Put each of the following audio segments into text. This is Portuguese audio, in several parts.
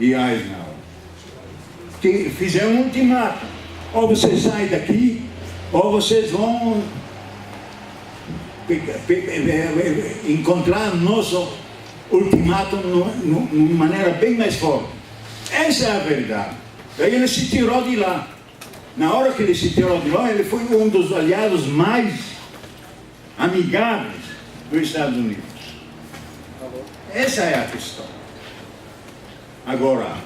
e Eisenhower, que fizeram um ultimato: ou você sai daqui, ou vocês vão encontrar nosso ultimato de uma maneira bem mais forte. Essa é a verdade. Daí ele se tirou de lá. Na hora que ele se tirou de lá, ele foi um dos aliados mais amigáveis dos Estados Unidos. Essa é a questão. Agora,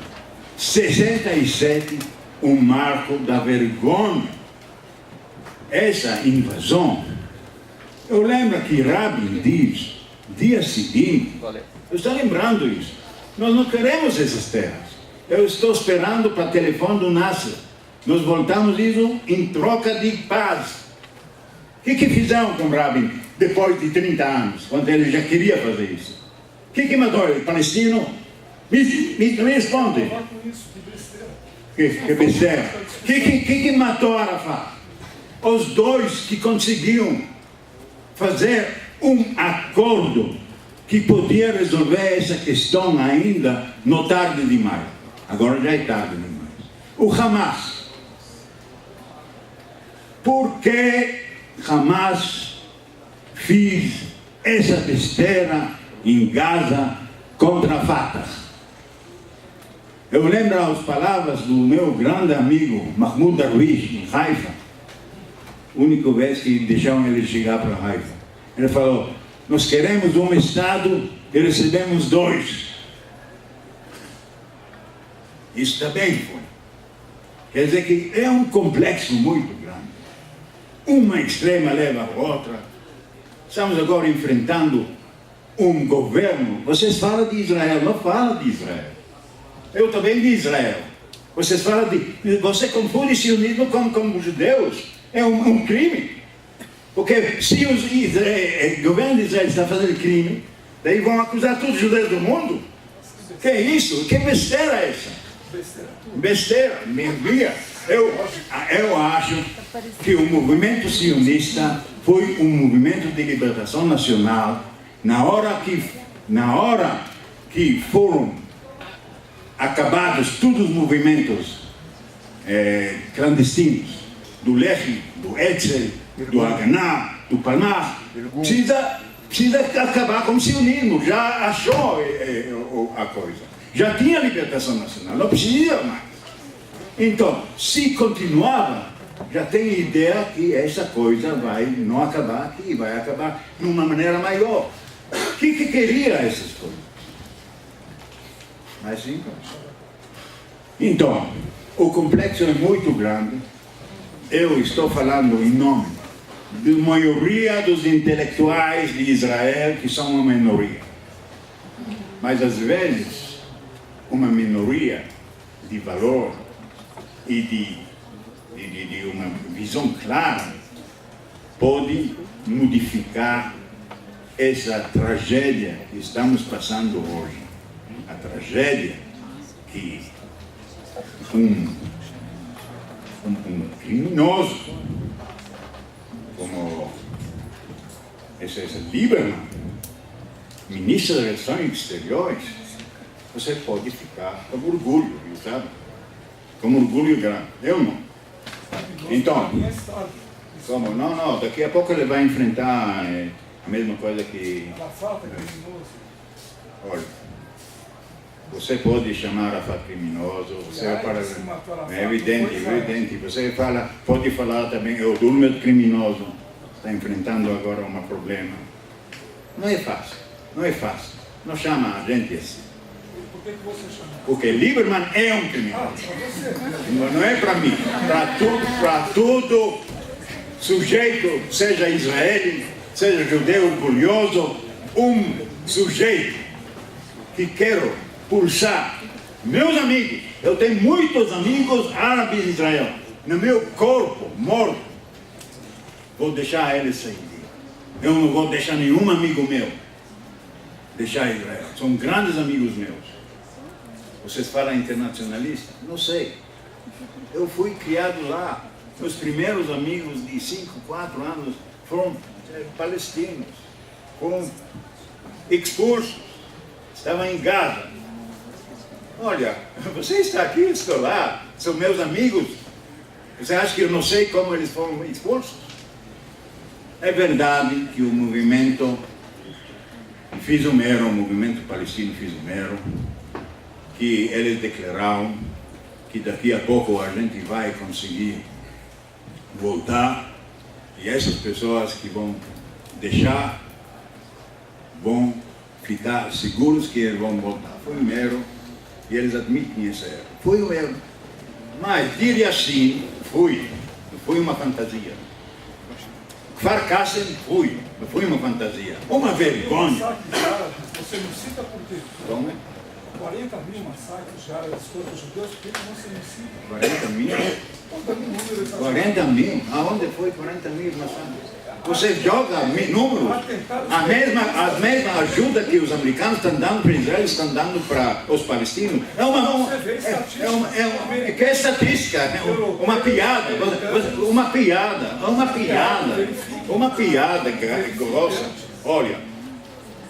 67, um marco da vergonha. Essa invasão. Eu lembro que Rabin diz, dia seguinte, eu estou lembrando isso, nós não queremos essas terras. Eu estou esperando para o telefone do Nasser. Nós voltamos isso em troca de paz. O que fizeram com Rabin depois de 30 anos, quando ele já queria fazer isso? O que matou ele? Palestino? Me responde. Que besteira. O que matou Arafat? Os dois que conseguiam fazer um acordo que podia resolver essa questão ainda não tarde demais. Agora já é tarde demais. O Hamas. Por que Hamas fez essa besteira em Gaza contra a Fatah? Eu lembro as palavras do meu grande amigo Mahmoud Darwish, em Haifa, única vez que deixaram ele chegar para Haifa. Ele falou: nós queremos um Estado e recebemos dois. Isso também foi. Quer dizer que é um complexo muito grande. Uma extrema leva a outra. Estamos agora enfrentando um governo. Vocês falam de Israel, não falam de Israel. Eu também de Israel. Vocês falam de... Você confunde sionismo com os judeus. É um crime. Porque se o governo de Israel está fazendo crime, daí vão acusar todos os judeus do mundo. Que é isso? Que besteira é essa? Besteira, merdia. Eu acho que o movimento sionista foi um movimento de libertação nacional na hora que foram acabados todos os movimentos clandestinos, do Lehi, do Etzel, do Haganah, do Palmach. Precisa acabar com o sionismo. Já achou a coisa. Já tinha libertação nacional, não precisa mais. Então, se continuava, já tem ideia que essa coisa vai não acabar aqui, vai acabar de uma maneira maior. O que queria essas coisas? Mais simples. Então, o complexo é muito grande. Eu estou falando em nome da maioria dos intelectuais de Israel, que são uma minoria. Mas às vezes, uma minoria de valor e de uma visão clara pode modificar essa tragédia que estamos passando hoje. A tragédia que um criminoso como esse Lieberman, ministro das Relações Exteriores, você pode ficar com orgulho, sabe? Com orgulho grande. Eu não. Então, como? Não, daqui a pouco ele vai enfrentar a mesma coisa que... Olha, você pode chamar Arafat criminoso, você é evidente, você pode falar também, o Dulmet criminoso, está enfrentando agora um problema. Não é fácil, não chama a gente assim. Porque Lieberman é um criminoso. Não é para mim, para todo sujeito, seja israelita, seja judeu orgulhoso, um sujeito que quero pulsar. Meus amigos, eu tenho muitos amigos árabes de Israel, no meu corpo morto, vou deixar eles sair. Eu não vou deixar nenhum amigo meu deixar Israel. São grandes amigos meus. Vocês falam internacionalista? Não sei. Eu fui criado lá. Meus primeiros amigos de 5, 4 anos foram palestinos. Foram expulsos. Estavam em Gaza. olha, você está aqui, eu estou lá, são meus amigos. Você acha que eu não sei como eles foram expulsos? É verdade que o movimento Fisumero, o movimento palestino Fisumero, que eles declararam que daqui a pouco a gente vai conseguir voltar, e essas pessoas que vão deixar vão ficar seguros que eles vão voltar. Foi um erro, e eles admitem esse erro. Foi um erro. Mas, diria assim, não foi uma fantasia. Farcassem não foi uma fantasia. Uma vergonha. Você não cita por quê? Como é? 40 mil massacres já das corpos judeus, por que você não cita? 40 mil? 40 mil? Aonde foi 40 mil massacres? Você joga números, a mesma ajuda que os americanos estão dando para Israel, estão dando para os palestinos. É estatística, uma piada grossa. Olha,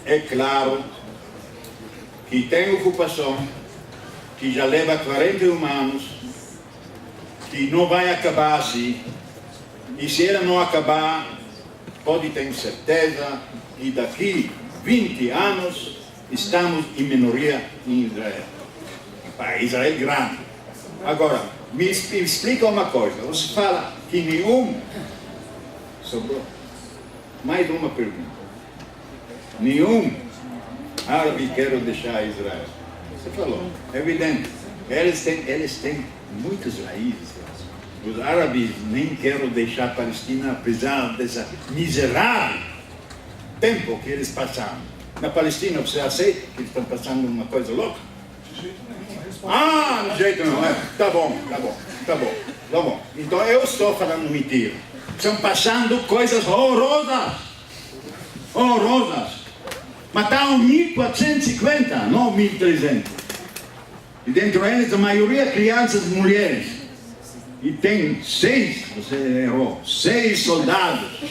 é claro que tem ocupação, que já leva 41 anos, que não vai acabar assim, e se ela não acabar, pode ter certeza que daqui 20 anos estamos em minoria em Israel. Israel grande. Agora, me explica uma coisa. Você fala que nenhum... Sobrou. Mais uma pergunta. Nenhum árabe quer deixar Israel. Você falou. É evidente. Eles têm muitas raízes. Os árabes nem querem deixar a Palestina, apesar desse miserável tempo que eles passaram. Na Palestina, você aceita que eles estão passando uma coisa louca? De jeito nenhum. Ah, de jeito nenhum. Tá bom. Então eu estou falando mentira. Estão passando coisas horrorosas. Mataram 1.450, não 1.300. E dentro deles, a maioria crianças e mulheres. E tem 6, você errou, 6 soldados.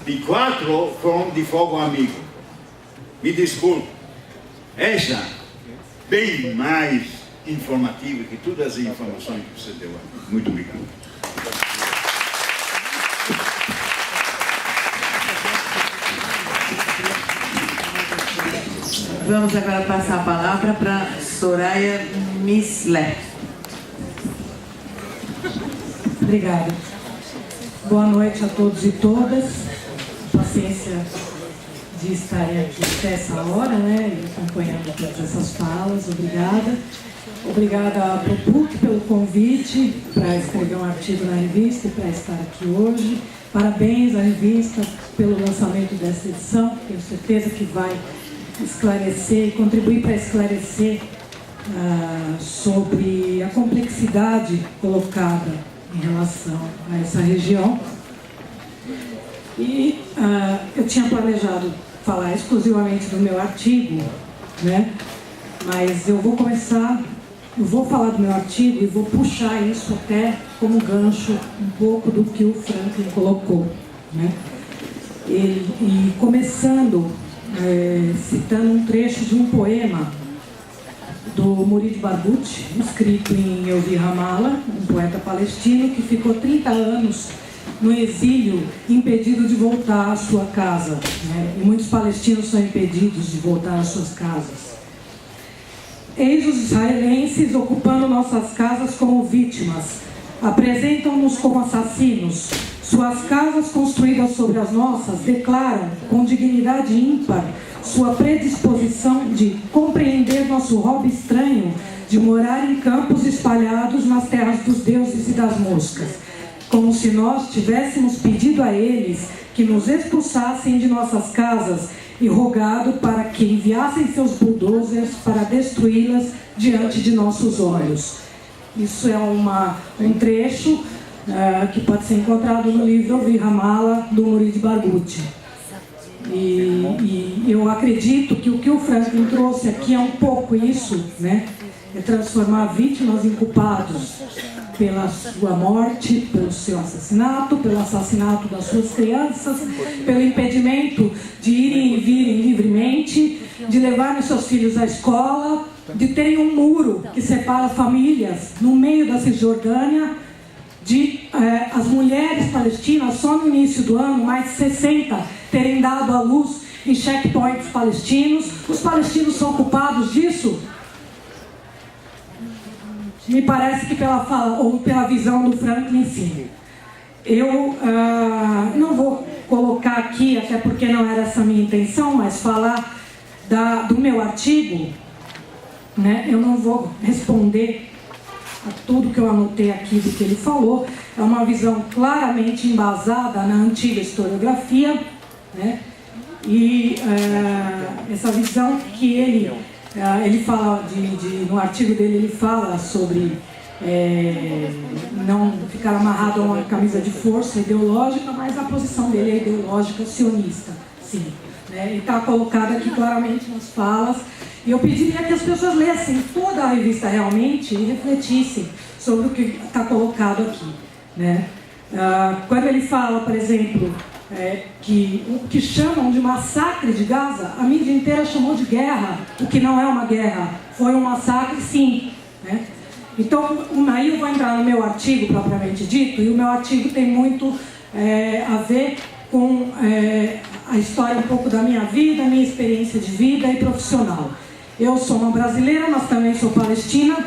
E 4 foram de fogo amigo. Me desculpe. Essa, bem mais informativa que todas as informações que você deu aqui. Muito obrigado. Vamos agora passar a palavra para Soraya Misler. Obrigada. Boa noite a todos e todas. Paciência de estarem aqui até essa hora, né, e acompanhando todas essas falas. Obrigada. Obrigada ao PUC pelo convite para escrever um artigo na revista e para estar aqui hoje. Parabéns à revista pelo lançamento dessa edição. Tenho certeza que vai esclarecer e contribuir para esclarecer sobre a complexidade colocada em relação a essa região. E eu tinha planejado falar exclusivamente do meu artigo, né? Mas eu vou falar do meu artigo e vou puxar isso até como gancho um pouco do que o Franklin colocou, né? E começando citando um trecho de um poema do Murid Barghouti, escrito em Yovi Ramallah, um poeta palestino que ficou 30 anos no exílio, impedido de voltar à sua casa, né? E muitos palestinos são impedidos de voltar às suas casas. Eis os israelenses ocupando nossas casas como vítimas, apresentam-nos como assassinos. Suas casas construídas sobre as nossas declaram, com dignidade ímpar, sua predisposição de compreender nosso hobby estranho de morar em campos espalhados nas terras dos deuses e das moscas, como se nós tivéssemos pedido a eles que nos expulsassem de nossas casas e rogado para que enviassem seus bulldozers para destruí-las diante de nossos olhos. Isso é um trecho que pode ser encontrado no livro Yovi Ramallah, do Murid Barghouti. E eu acredito que o que o Franklin trouxe aqui é um pouco isso, né? É transformar vítimas em culpados pela sua morte, pelo seu assassinato, pelo assassinato das suas crianças, pelo impedimento de irem e virem livremente, de levarem seus filhos à escola, de ter um muro que separa famílias no meio da Cisjordânia, de as mulheres palestinas, só no início do ano, mais de 60 terem dado à luz em checkpoints palestinos. Os palestinos são culpados disso? Me parece que pela fala ou pela visão do Franklin, sim. Eu não vou colocar aqui, até porque não era essa a minha intenção, mas falar do meu artigo, né? Eu não vou responder a tudo que eu anotei aqui do que ele falou. É uma visão claramente embasada na antiga historiografia, né? E essa visão que ele fala, no artigo dele ele fala sobre não ficar amarrado a uma camisa de força ideológica, mas a posição dele é ideológica sionista, sim, né? E está colocado aqui claramente nas falas. E eu pediria que as pessoas lessem toda a revista realmente e refletissem sobre o que está colocado aqui, né? Quando ele fala, por exemplo, que o que chamam de massacre de Gaza, a mídia inteira chamou de guerra, o que não é uma guerra, foi um massacre, sim, né? Então, aí eu vou entrar no meu artigo propriamente dito, e o meu artigo tem muito a ver com a história um pouco da minha vida, minha experiência de vida e profissional. Eu sou uma brasileira, mas também sou palestina,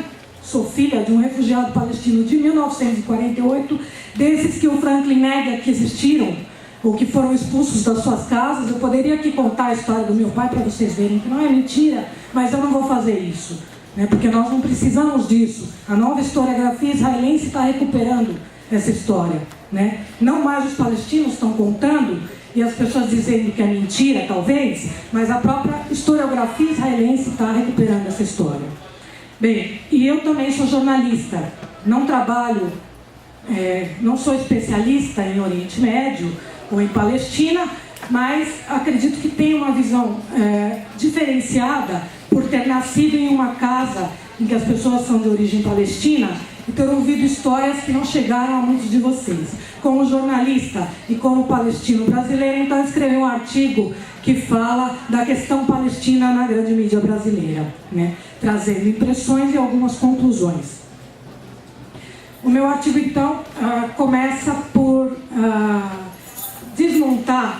sou filha de um refugiado palestino de 1948, desses que o Franklin nega que existiram, ou que foram expulsos das suas casas. Eu poderia aqui contar a história do meu pai para vocês verem que não é mentira, mas eu não vou fazer isso, né? Porque nós não precisamos disso. A nova historiografia israelense está recuperando essa história, né? Não mais os palestinos estão contando e as pessoas dizendo que é mentira, talvez, mas a própria historiografia israelense está recuperando essa história. Bem, e eu também sou jornalista, não trabalho, não sou especialista em Oriente Médio ou em Palestina, mas acredito que tenho uma visão diferenciada por ter nascido em uma casa em que as pessoas são de origem palestina e ter ouvido histórias que não chegaram a muitos de vocês. Como jornalista e como palestino brasileiro, então eu escrevi um artigo que fala da questão palestina na grande mídia brasileira, né? Trazendo impressões e algumas conclusões. O meu artigo, então, começa por desmontar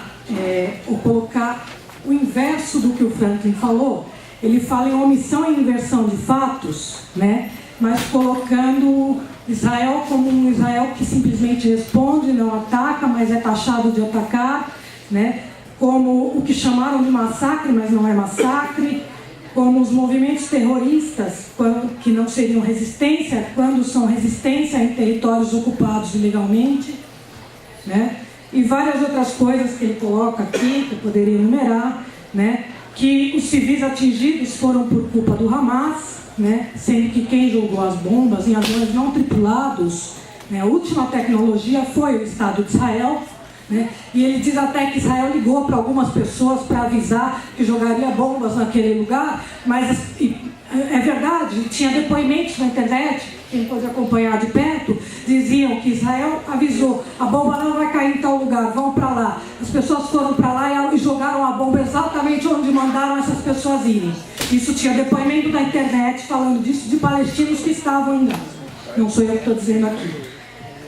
ou colocar o inverso do que o Franklin falou. Ele fala em omissão e inversão de fatos, né? Mas colocando Israel como um Israel que simplesmente responde, não ataca, mas é taxado de atacar, né? Como o que chamaram de massacre, mas não é massacre, como os movimentos terroristas, que não seriam resistência, quando são resistência em territórios ocupados ilegalmente, né? E várias outras coisas que ele coloca aqui, que eu poderia enumerar, né? Que os civis atingidos foram por culpa do Hamas, né? Sendo que quem jogou as bombas em aviões não tripulados, né? A última tecnologia foi o Estado de Israel, né? E ele diz até que Israel ligou para algumas pessoas para avisar que jogaria bombas naquele lugar, mas é verdade, tinha depoimentos na internet, quem pôde acompanhar de perto, diziam que Israel avisou, a bomba não vai cair em tal lugar, vão para lá. As pessoas foram para lá e jogaram a bomba exatamente onde mandaram essas pessoas irem. Isso tinha depoimento da internet falando disso, de palestinos que estavam em Gaza. Não sou eu que estou dizendo aqui.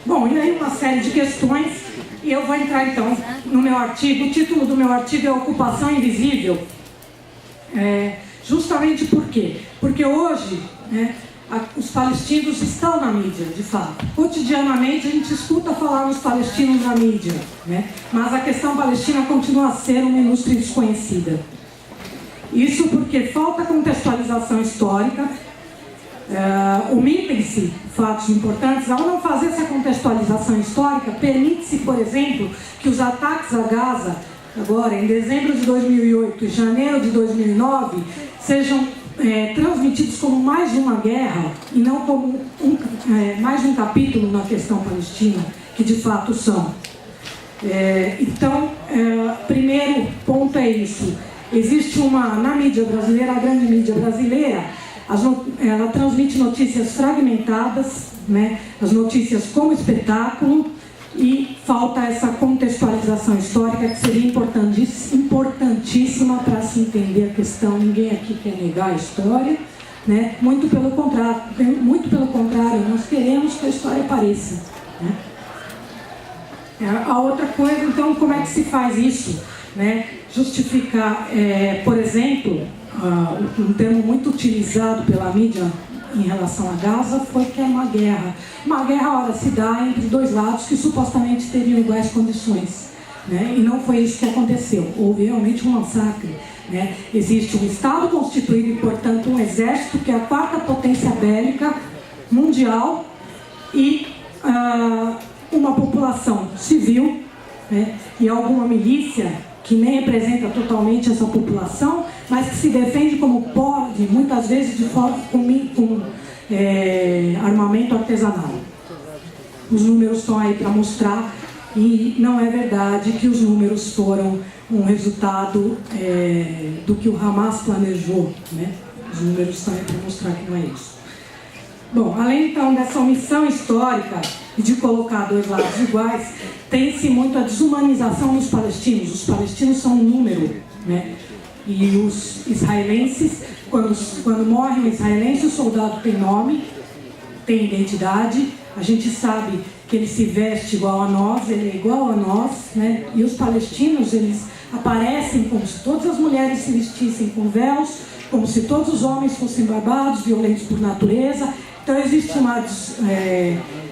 Bom, e aí uma série de questões, e eu vou entrar então no meu artigo. O título do meu artigo é Ocupação Invisível. Justamente por quê? Porque hoje, né, os palestinos estão na mídia, de fato. Cotidianamente a gente escuta falar nos palestinos na mídia, né? Mas a questão palestina continua a ser uma ilustre desconhecida. Isso porque falta contextualização histórica, omitem-se fatos importantes. Ao não fazer essa contextualização histórica, permite-se, por exemplo, que os ataques a Gaza, agora em dezembro de 2008 e janeiro de 2009, sejam transmitidos como mais uma guerra e não como mais um capítulo na questão palestina, que de fato são. Então, primeiro ponto é isso. Existe na mídia brasileira, a grande mídia brasileira, ela transmite notícias fragmentadas, né? As notícias como espetáculo, e falta essa contextualização histórica que seria importantíssima para se entender a questão. Ninguém aqui quer negar a história, né? Muito pelo contrário, nós queremos que a história apareça, né? A outra coisa, então, como é que se faz isso, né? Justificar, por exemplo, um termo muito utilizado pela mídia em relação a Gaza foi que é uma guerra. Uma guerra, ora, se dá entre dois lados que supostamente teriam iguais condições, né? E não foi isso que aconteceu. Houve realmente um massacre, né? Existe um Estado constituído e, portanto, um exército que é a quarta potência bélica mundial e uma população civil, né? E alguma milícia que nem representa totalmente essa população, mas que se defende como pode, muitas vezes de forma com armamento artesanal. Os números estão aí para mostrar, e não é verdade que os números foram um resultado do que o Hamas planejou, né? Os números estão aí para mostrar que não é isso. Bom, além então dessa omissão histórica e de colocar dois lados iguais, tem-se muito a desumanização dos palestinos. Os palestinos são um número, né? E os israelenses, quando morre um israelense, o soldado tem nome, tem identidade, a gente sabe que ele se veste igual a nós, ele é igual a nós, né? E os palestinos, eles aparecem como se todas as mulheres se vestissem com véus, como se todos os homens fossem barbados, violentos por natureza. Então existe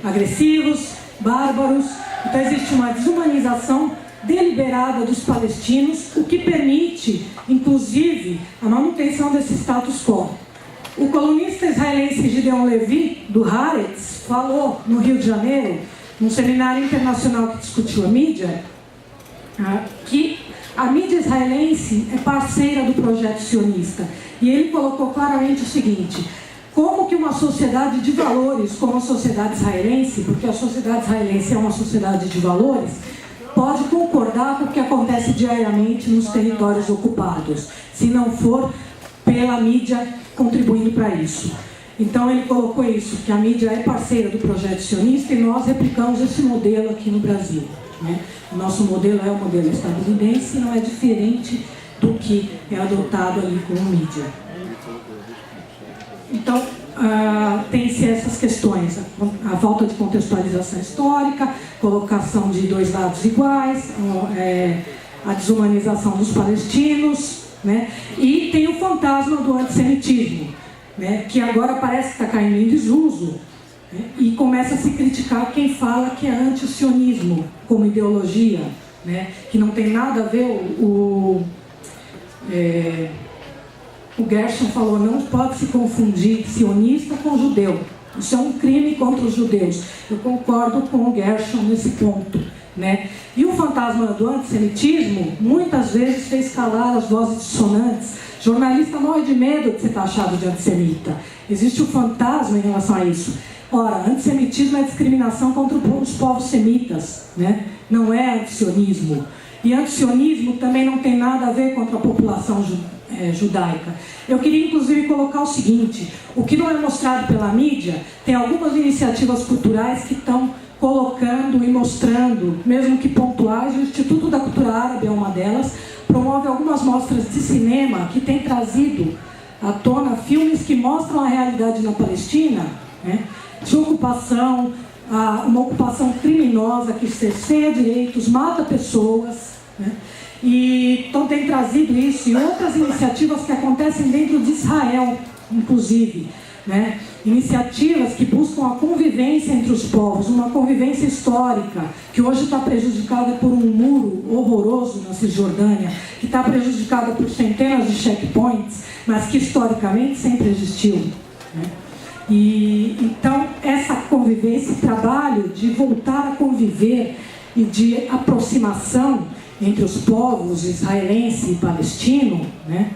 agressivos, bárbaros, então existe uma desumanização deliberada dos palestinos, o que permite, inclusive, a manutenção desse status quo. O colunista israelense Gideon Levy, do Haaretz, falou no Rio de Janeiro, num seminário internacional que discutiu a mídia, que a mídia israelense é parceira do projeto sionista. E ele colocou claramente o seguinte: como que uma sociedade de valores, como a sociedade israelense, porque a sociedade israelense é uma sociedade de valores, pode concordar com o que acontece diariamente nos territórios ocupados, se não for pela mídia contribuindo para isso. Então ele colocou isso, que a mídia é parceira do projeto sionista e nós replicamos esse modelo aqui no Brasil, né? O nosso modelo é o modelo estadunidense e não é diferente do que é adotado ali como mídia. Então, tem-se essas questões, a falta de contextualização histórica, colocação de dois lados iguais, a desumanização dos palestinos, né? E tem o fantasma do antissemitismo, né? Que agora parece que está caindo em desuso, né? E começa a se criticar quem fala que é anti-sionismo como ideologia, né? Que não tem nada a ver. O Gershon falou, não pode se confundir sionista com judeu. Isso é um crime contra os judeus. Eu concordo com o Gershon nesse ponto, né? E o fantasma do antissemitismo muitas vezes fez calar as vozes dissonantes. Jornalista morre de medo de ser taxado de antissemita. Existe o fantasma em relação a isso. Ora, antissemitismo é discriminação contra os povos semitas, né? Não é antisionismo. E antisionismo também não tem nada a ver contra a população judaica. Eu queria inclusive colocar o seguinte: o que não é mostrado pela mídia, tem algumas iniciativas culturais que estão colocando e mostrando, mesmo que pontuais. O Instituto da Cultura Árabe é uma delas, promove algumas mostras de cinema que tem trazido à tona filmes que mostram a realidade na Palestina, né? De ocupação, uma ocupação criminosa que cerceia direitos, mata pessoas, né? E então tem trazido isso e outras iniciativas que acontecem dentro de Israel, inclusive, né? Iniciativas que buscam a convivência entre os povos, uma convivência histórica, que hoje está prejudicada por um muro horroroso na Cisjordânia, que está prejudicada por centenas de checkpoints, mas que historicamente sempre existiu, né? E então essa convivência, esse trabalho de voltar a conviver e de aproximação entre os povos israelense e palestino, né,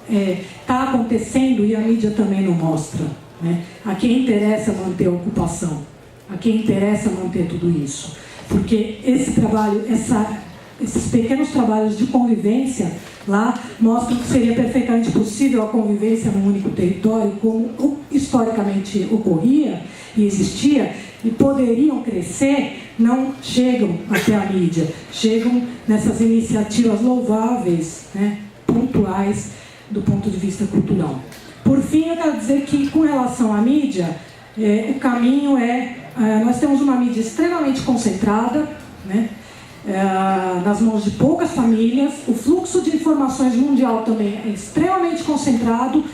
está acontecendo e a mídia também não mostra, né? A quem interessa manter a ocupação, a quem interessa manter tudo isso, porque esse trabalho, esses pequenos trabalhos de convivência lá mostram que seria perfeitamente possível a convivência num único território, como historicamente ocorria e existia, e poderiam crescer, não chegam até a mídia, chegam nessas iniciativas louváveis, né, pontuais do ponto de vista cultural. Por fim, eu quero dizer que, com relação à mídia, o caminho nós temos uma mídia extremamente concentrada, né, nas mãos de poucas famílias. O fluxo de informações mundial também é extremamente concentrado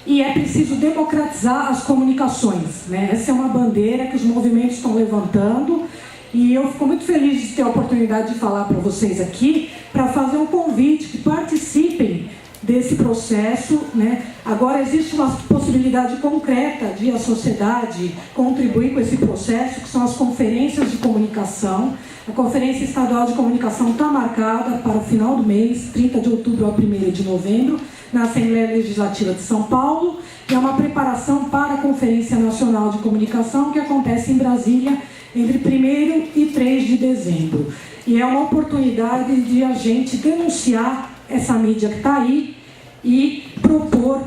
e é preciso democratizar as comunicações, né? Essa é uma bandeira que os movimentos estão levantando e eu fico muito feliz de ter a oportunidade de falar para vocês aqui, para fazer um convite que participem desse processo, né? Agora existe uma possibilidade concreta de a sociedade contribuir com esse processo, que são as conferências de comunicação. A Conferência Estadual de Comunicação está marcada para o final do mês, 30 de outubro a 1º de novembro, na Assembleia Legislativa de São Paulo, e é uma preparação para a Conferência Nacional de Comunicação, que acontece em Brasília entre 1º e 3 de dezembro. E é uma oportunidade de a gente denunciar essa mídia que está aí e propor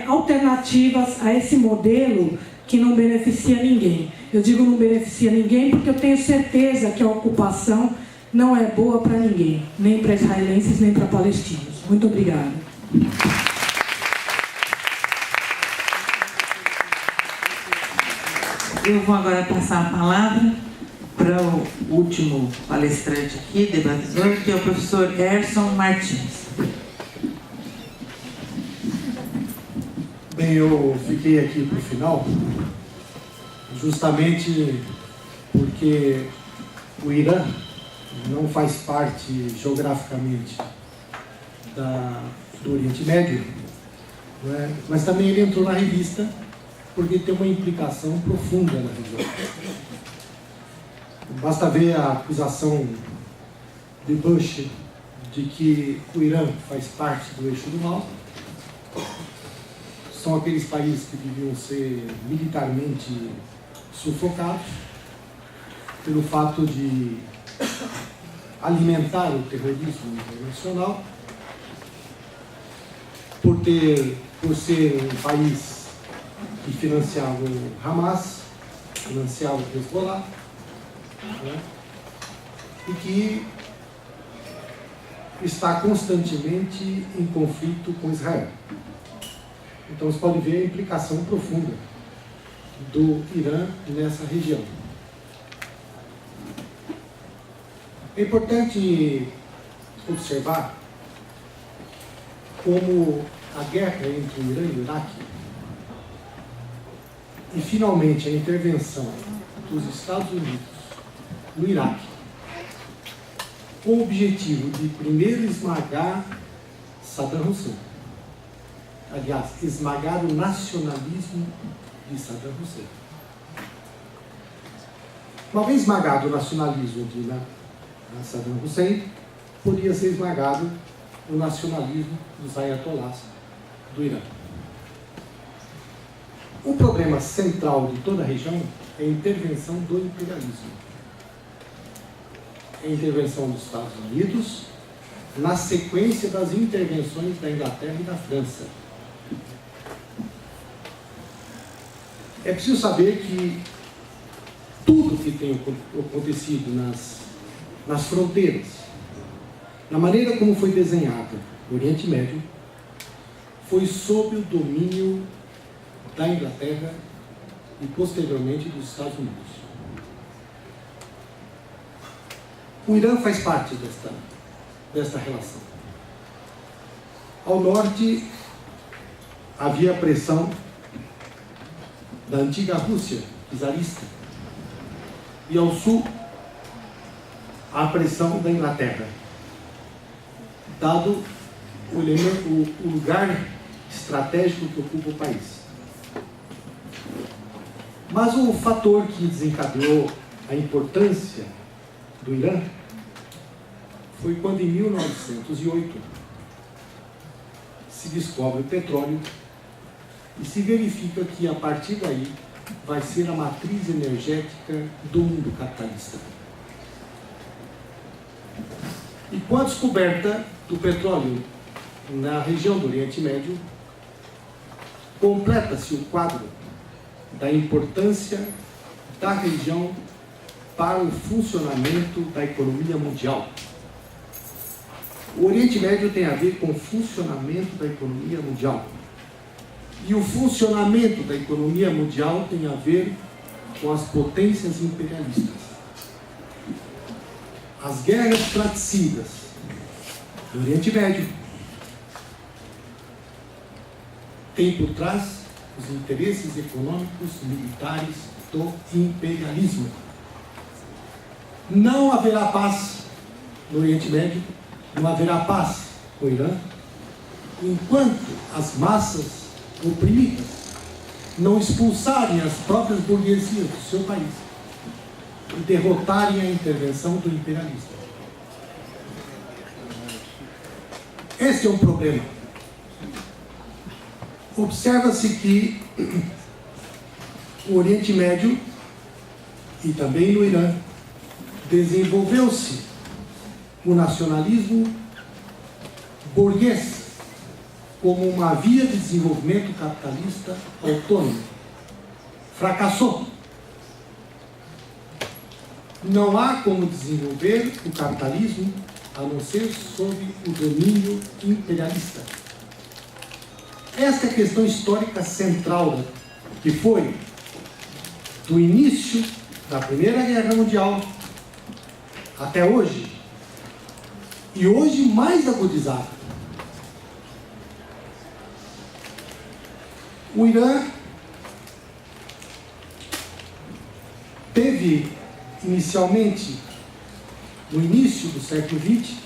alternativas a esse modelo que não beneficia ninguém. Eu digo não beneficia ninguém porque eu tenho certeza que a ocupação não é boa para ninguém, nem para israelenses, nem para palestinos. Muito obrigada. Eu vou agora passar a palavra para o último palestrante aqui, debatedor, que é o professor Gerson Martins. Bem, eu fiquei aqui para o final, justamente porque o Irã não faz parte geograficamente do Oriente Médio, não é? Mas também ele entrou na revista porque tem uma implicação profunda na região. Basta ver a acusação de Bush de que o Irã faz parte do eixo do mal. São aqueles países que deviam ser militarmente sufocados pelo fato de alimentar o terrorismo internacional, por ser um país que financiava o Hamas, financiava o Hezbollah, né? E que está constantemente em conflito com Israel. Então você pode ver a implicação profunda do Irã nessa região. É importante observar como a guerra entre o Irã e o Iraque e finalmente a intervenção dos Estados Unidos no Iraque, com o objetivo de primeiro esmagar Saddam Hussein. Aliás, esmagar o nacionalismo de Saddam Hussein. Uma vez esmagado o nacionalismo de Saddam Hussein, podia ser esmagado o nacionalismo dos ayatollahs do Irã. O problema central de toda a região é a intervenção do imperialismo. É a intervenção dos Estados Unidos na sequência das intervenções da Inglaterra e da França. É preciso saber que tudo que tem acontecido nas fronteiras, na maneira como foi desenhada o Oriente Médio, foi sob o domínio da Inglaterra e posteriormente dos Estados Unidos. O Irã faz parte desta relação. Ao norte havia a pressão da antiga Rússia czarista e ao sul a pressão da Inglaterra, dado o lugar estratégico que ocupa o país. Mas o fator que desencadeou a importância do Irã foi quando, em 1908, se descobre o petróleo e se verifica que, a partir daí, vai ser a matriz energética do mundo capitalista. E com a descoberta do petróleo na região do Oriente Médio, completa-se o quadro da importância da região para o funcionamento da economia mundial. O Oriente Médio tem a ver com o funcionamento da economia mundial. E o funcionamento da economia mundial tem a ver com as potências imperialistas. As guerras fratricidas do Oriente Médio têm por trás os interesses econômicos militares do imperialismo. Não haverá paz no Oriente Médio, não haverá paz no Irã, enquanto as massas oprimidas não expulsarem as próprias burguesias do seu país e derrotarem a intervenção do imperialismo. Este é um problema. Observa-se que o Oriente Médio e também no Irã desenvolveu-se o nacionalismo burguês como uma via de desenvolvimento capitalista autônomo. Fracassou. Não há como desenvolver o capitalismo a não ser sob o domínio imperialista. Esta é a questão histórica central que foi do início da Primeira Guerra Mundial até hoje, e hoje mais agudizada. O Irã teve inicialmente, no início do século XX,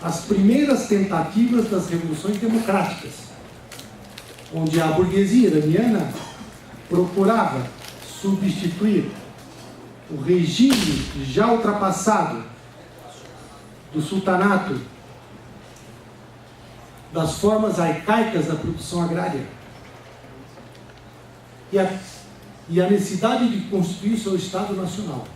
as primeiras tentativas das revoluções democráticas, onde a burguesia iraniana procurava substituir o regime já ultrapassado do sultanato, das formas arcaicas da produção agrária, e a necessidade de construir seu Estado Nacional.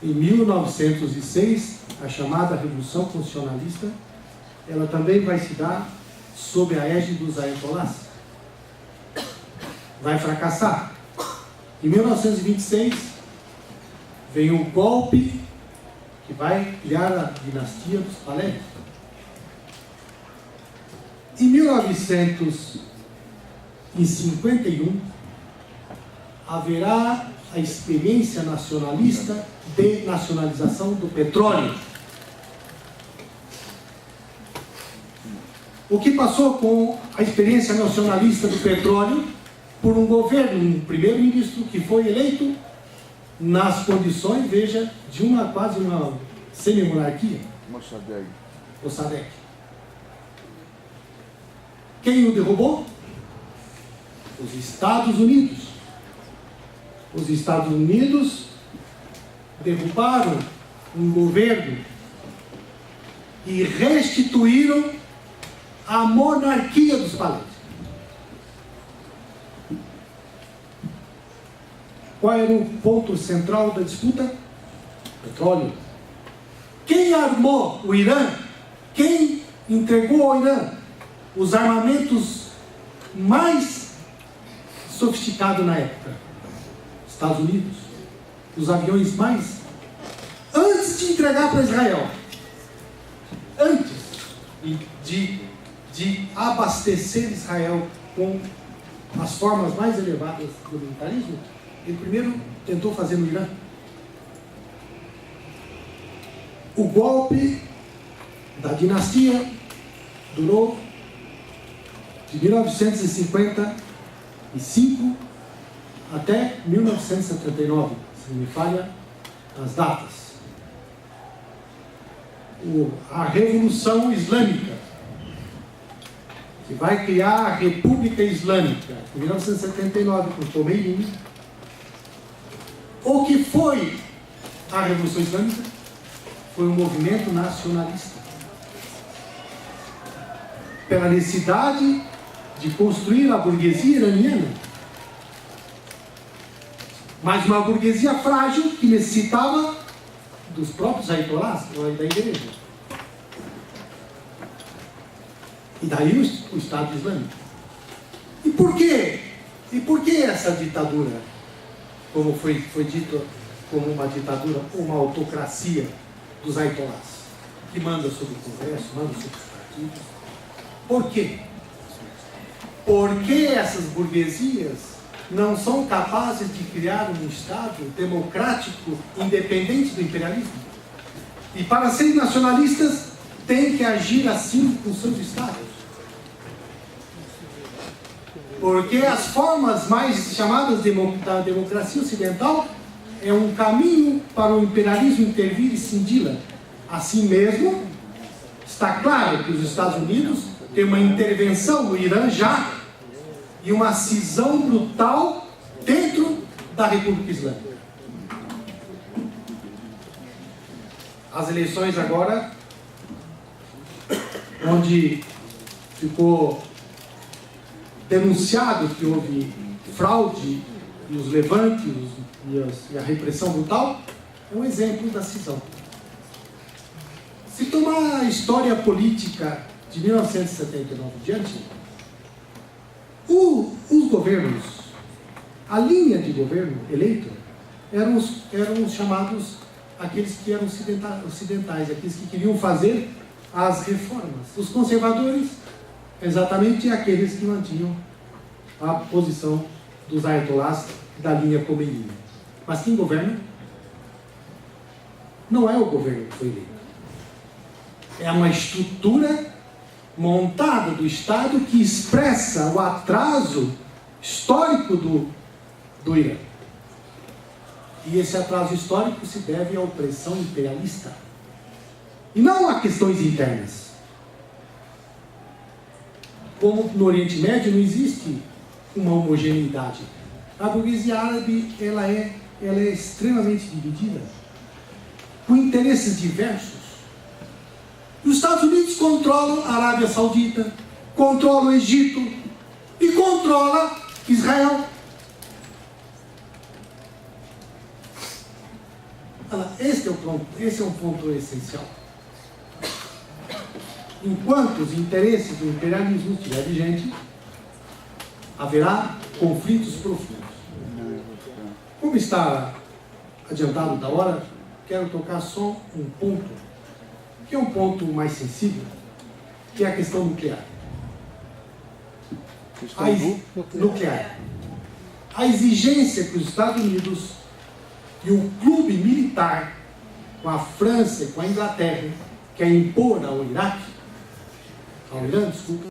Em 1906, a chamada Revolução Constitucionalista, ela também vai se dar sob a égide dos Ayatollahs. Vai fracassar. Em 1926, vem um golpe que vai criar a dinastia dos Pahlavis. Em 1951, haverá a experiência nacionalista de nacionalização do petróleo. O que passou com a experiência nacionalista do petróleo por um governo, um primeiro-ministro que foi eleito nas condições, veja, de quase uma semi-monarquia. Mossadegh. Quem o derrubou? Os Estados Unidos. Os Estados Unidos derrubaram um governo e restituíram a monarquia dos Pahlavis. Qual era o ponto central da disputa? Petróleo. Quem armou o Irã? Quem entregou ao Irã os armamentos mais sofisticados na época? Estados Unidos. Os aviões mais... Antes de entregar para Israel, antes de abastecer Israel com as formas mais elevadas do militarismo, ele primeiro tentou fazer no Irã. O golpe da dinastia durou de 1955 até 1979, se não me falha as datas. A Revolução Islâmica, que vai criar a República Islâmica, em 1979, com Khomeini. O que foi a Revolução Islâmica? Foi um movimento nacionalista, pela necessidade de construir a burguesia iraniana, mas uma burguesia frágil que necessitava dos próprios Ayatollahs, da igreja. E daí o Estado Islâmico. E por quê? E por que essa ditadura, como foi dito, como uma ditadura, uma autocracia dos Ayatollahs, que manda sobre o Congresso, manda sobre os partidos? Por quê? por que essas burguesias não são capazes de criar um Estado democrático, independente do imperialismo? E para serem nacionalistas, têm que agir assim com seus Estados. Porque as formas mais chamadas da democracia ocidental é um caminho para o imperialismo intervir e cindi-la. Assim mesmo, está claro que os Estados Unidos têm uma intervenção no Irã já e uma cisão brutal dentro da República Islâmica. As eleições agora, onde ficou denunciado que houve fraude e os levantes e a repressão brutal, é um exemplo da cisão. Se tomar a história política de 1979 em diante, os governos, a linha de governo eleito, eram os chamados, aqueles que eram ocidentais, aqueles que queriam fazer as reformas. Os conservadores, exatamente aqueles que mantinham a posição dos ayatollahs da linha Khomeini. Mas quem governa? Não é o governo que foi eleito. É uma estrutura montada do Estado que expressa o atraso histórico do Irã. E esse atraso histórico se deve à opressão imperialista. E não a questões internas. Como no Oriente Médio não existe uma homogeneidade. A burguesia árabe ela é extremamente dividida, com interesses diversos. E os Estados Unidos controlam a Arábia Saudita, controlam o Egito e controla Israel. Esse é um ponto essencial. Enquanto os interesses do imperialismo estiverem vigentes, haverá conflitos profundos. Como está adiantado da hora, quero tocar só um ponto, que é um ponto mais sensível, que é a questão nuclear. A exigência que os Estados Unidos e o clube militar, com a França e com a Inglaterra, quer impor ao Irã, desculpa,